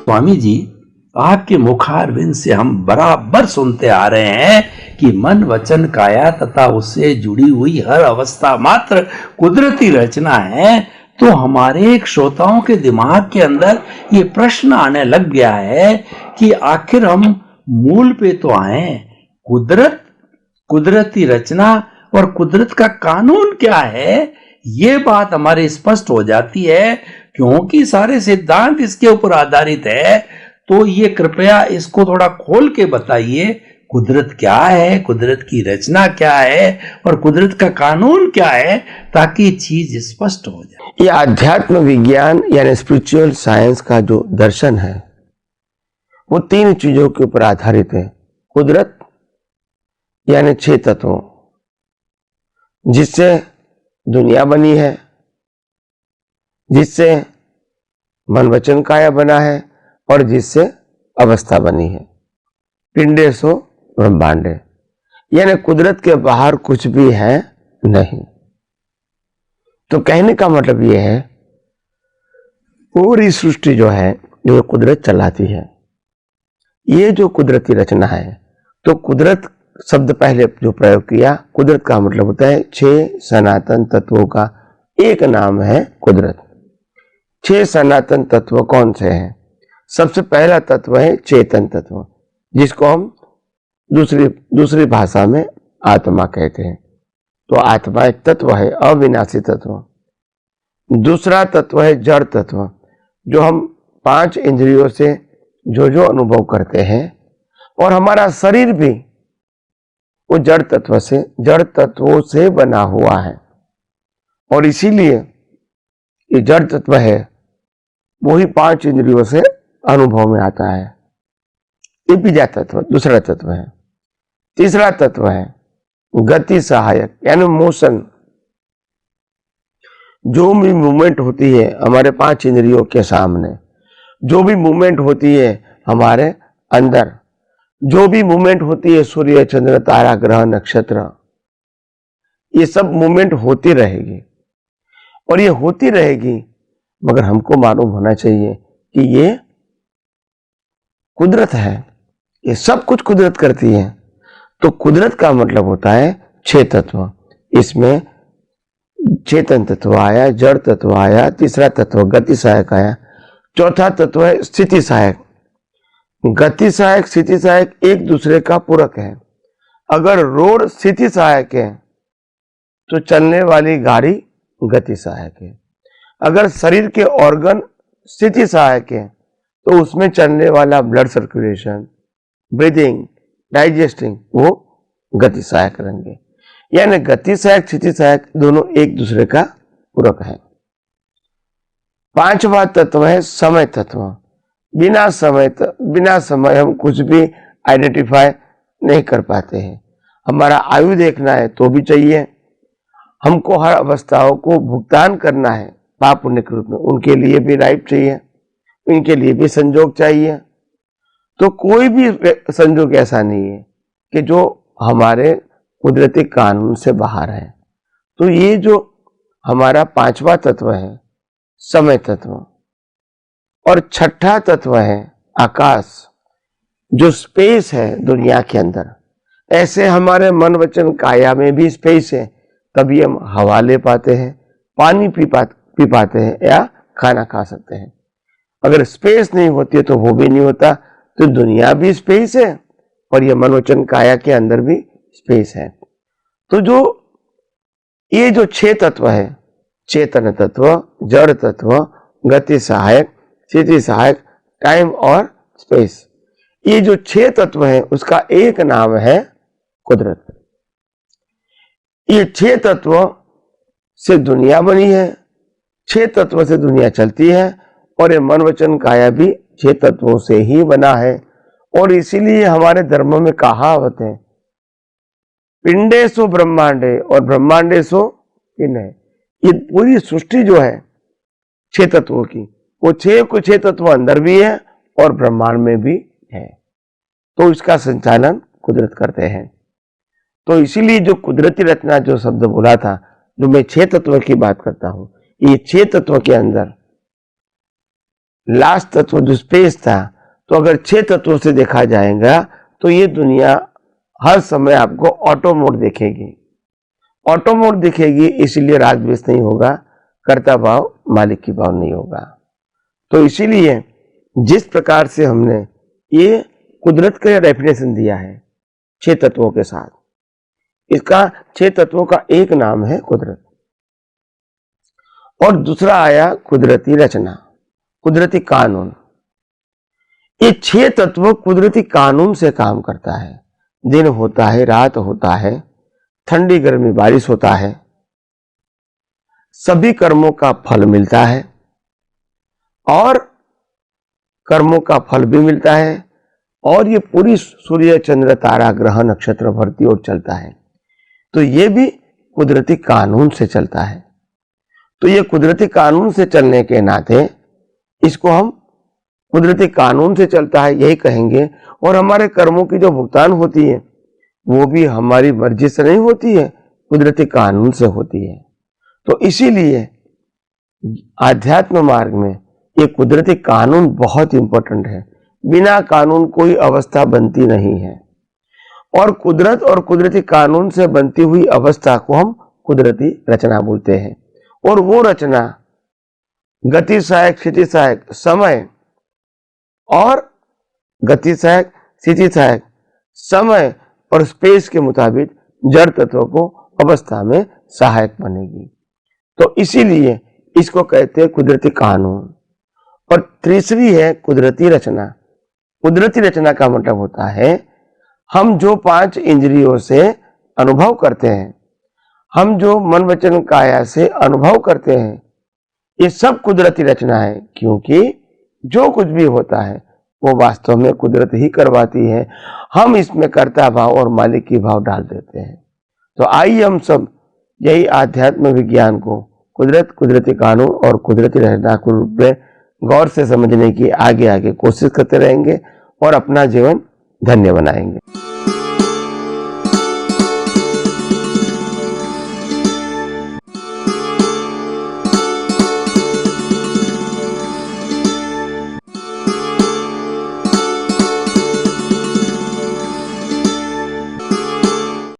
स्वामी जी, आपके मुखारविंद से हम बराबर सुनते आ रहे हैं कि मन वचन काया तथा उससे जुड़ी हुई हर अवस्था मात्र कुदरती रचना है। तो हमारे श्रोताओं के दिमाग के अंदर ये प्रश्न आने लग गया है कि आखिर हम मूल पे तो आए, कुदरत, कुदरती रचना और कुदरत का कानून क्या है, ये बात हमारी स्पष्ट हो जाती है क्योंकि सारे सिद्धांत इसके ऊपर आधारित है। तो ये कृपया इसको थोड़ा खोल के बताइए, कुदरत क्या है, कुदरत की रचना क्या है और कुदरत का कानून क्या है, ताकि चीज स्पष्ट हो जाए। ये आध्यात्म विज्ञान यानी स्पिरिचुअल साइंस का जो दर्शन है वो तीन चीजों के ऊपर आधारित है। कुदरत यानी 6 तत्वों जिससे दुनिया बनी है, जिससे मन वचन काया बना है और जिससे अवस्था बनी है। पिंडे सो ब्रह्मांडे, यानी कुदरत के बाहर कुछ भी है नहीं। तो कहने का मतलब यह है पूरी सृष्टि जो है जो कुदरत चलाती है, ये जो कुदरती रचना है। तो कुदरत शब्द पहले जो प्रयोग किया, कुदरत का मतलब होता है 6 सनातन तत्वों का एक नाम है कुदरत। 6 सनातन तत्व कौन से हैं? सबसे पहला तत्व है चेतन तत्व, जिसको हम दूसरी भाषा में आत्मा कहते हैं। तो आत्मा एक तत्व है, अविनाशी तत्व। दूसरा तत्व है जड़ तत्व, जो हम 5 इंद्रियों से जो अनुभव करते हैं, और हमारा शरीर भी वो जड़ तत्वों से बना हुआ है। और इसीलिए ये जड़ तत्व है वही 5 इंद्रियों से अनुभव में आता है। ये बीजा तत्व दूसरा तत्व है। तीसरा तत्व है गति सहायक यानी मोशन। जो भी मूवमेंट होती है हमारे 5 इंद्रियों के सामने, जो भी मूवमेंट होती है हमारे अंदर, जो भी मूवमेंट होती है सूर्य चंद्र तारा ग्रह नक्षत्र, ये सब मूवमेंट होती रहेगी और ये होती रहेगी, मगर हमको मालूम होना चाहिए कि ये कुदरत है, ये सब कुछ कुदरत करती है। तो कुदरत का मतलब होता है 6 तत्व। इसमें चेतन तत्व आया, जड़ तत्व आया, तीसरा तत्व गति सहायक आया, चौथा तत्व है स्थिति सहायक। गति सहायक स्थिति सहायक एक दूसरे का पूरक है। अगर रोड स्थिति सहायक है तो चलने वाली गाड़ी गति सहायक है। अगर शरीर के ऑर्गन स्थिति सहायक है तो उसमें चलने वाला ब्लड सर्कुलेशन, ब्रीदिंग, डाइजेस्टिंग वो गति सहायक रहेंगे। यानी गति सहायक स्थिति सहायक दोनों एक दूसरे का पूरक है। 5वां तत्व है समय तत्व। बिना समय हम कुछ भी आइडेंटिफाई नहीं कर पाते हैं। हमारा आयु देखना है तो भी चाहिए, हमको हर अवस्थाओं को भुगतान करना है पाप पुण्य के रूप में, उनके लिए भी लाइफ चाहिए, उनके लिए भी संजोग चाहिए। तो कोई भी संजोग ऐसा नहीं है कि जो हमारे कुदरती कानून से बाहर है। तो ये जो हमारा 5वां तत्व है समय तत्व, और 6ठा तत्व है आकाश, जो स्पेस है दुनिया के अंदर। ऐसे हमारे मन वचन काया में भी स्पेस है, तभी हम हवा ले पाते हैं, पानी पी पाते हैं या खाना खा सकते हैं। अगर स्पेस नहीं होती है तो वो भी नहीं होता। तो दुनिया भी स्पेस है और ये मन वचन काया के अंदर भी स्पेस है। तो जो ये जो 6 तत्व है, चेतन तत्व, जड़ तत्व, गति सहायक, स्थिति सहायक, टाइम और स्पेस, ये जो 6 तत्व है उसका एक नाम है कुदरत। ये 6 तत्व से दुनिया बनी है, 6 तत्व से दुनिया चलती है, और ये मन वचन काया भी 6 तत्वों से ही बना है। और इसीलिए हमारे धर्म में कहावत है पिंडे सो ब्रह्मांडे और ब्रह्मांडे सो पिंड है। ये पूरी सृष्टि जो है 6 तत्वों की, वो 6 तत्व अंदर भी है और ब्रह्मांड में भी है। तो इसका संचालन कुदरत करते हैं। तो इसीलिए जो कुदरती रचना जो शब्द बोला था, जो मैं 6 तत्व की बात करता हूं, ये 6 तत्व के अंदर लास्ट तत्व जो स्पेस था, तो अगर 6 तत्वों से देखा जाएगा तो ये दुनिया हर समय आपको ऑटो मोड देखेगी। ऑटो मोड दिखेगी, इसलिए राग द्वेष नहीं होगा, कर्ता भाव मालिक की भाव नहीं होगा। तो इसीलिए जिस प्रकार से हमने ये कुदरत का डेफिनेशन दिया है 6 तत्वों के साथ, इसका 6 तत्वों का एक नाम है कुदरत, और दूसरा आया कुदरती रचना, कुदरती कानून। ये 6 तत्व कुदरती कानून से काम करता है। दिन होता है, रात होता है, ठंडी गर्मी बारिश होता है, सभी कर्मों का फल मिलता है, और कर्मों का फल भी मिलता है, और ये पूरी सूर्य चंद्र तारा ग्रह नक्षत्र भरती ओर चलता है। तो ये भी कुदरती कानून से चलता है। तो ये कुदरती कानून से चलने के नाते इसको हम कुदरती कानून से चलता है यही कहेंगे। और हमारे कर्मों की जो भुगतान होती है वो भी हमारी मर्जी से नहीं होती है, कुदरती कानून से होती है। तो इसीलिए आध्यात्म मार्ग में ये कुदरती कानून बहुत इंपॉर्टेंट है। बिना कानून कोई अवस्था बनती नहीं है, और कुदरत और कुदरती कानून से बनती हुई अवस्था को हम कुदरती रचना बोलते हैं। और वो रचना गति सहायक, स्थिति सहायक, समय और गति सहायक, स्थिति सहायक, समय और स्पेस के मुताबिक जड़ तत्व को अवस्था में सहायक बनेगी। तो इसीलिए इसको कहते हैं कुदरती कानून। और तीसरी है कुदरती रचना। कुदरती रचना का मतलब होता है हम जो 5 इंद्रियों से अनुभव करते हैं, हम जो मन वचन काया से अनुभव करते हैं, ये सब कुदरती रचना है। क्योंकि जो कुछ भी होता है वो वास्तव में कुदरत ही करवाती है, हम इसमें कर्ता भाव और मालिक की भाव डाल देते हैं। तो आइए हम सब यही आध्यात्म विज्ञान को कुदरत, कुदरती कानून और कुदरती रचना के रूप में गौर से समझने की आगे आगे कोशिश करते रहेंगे और अपना जीवन धन्य बनाएंगे।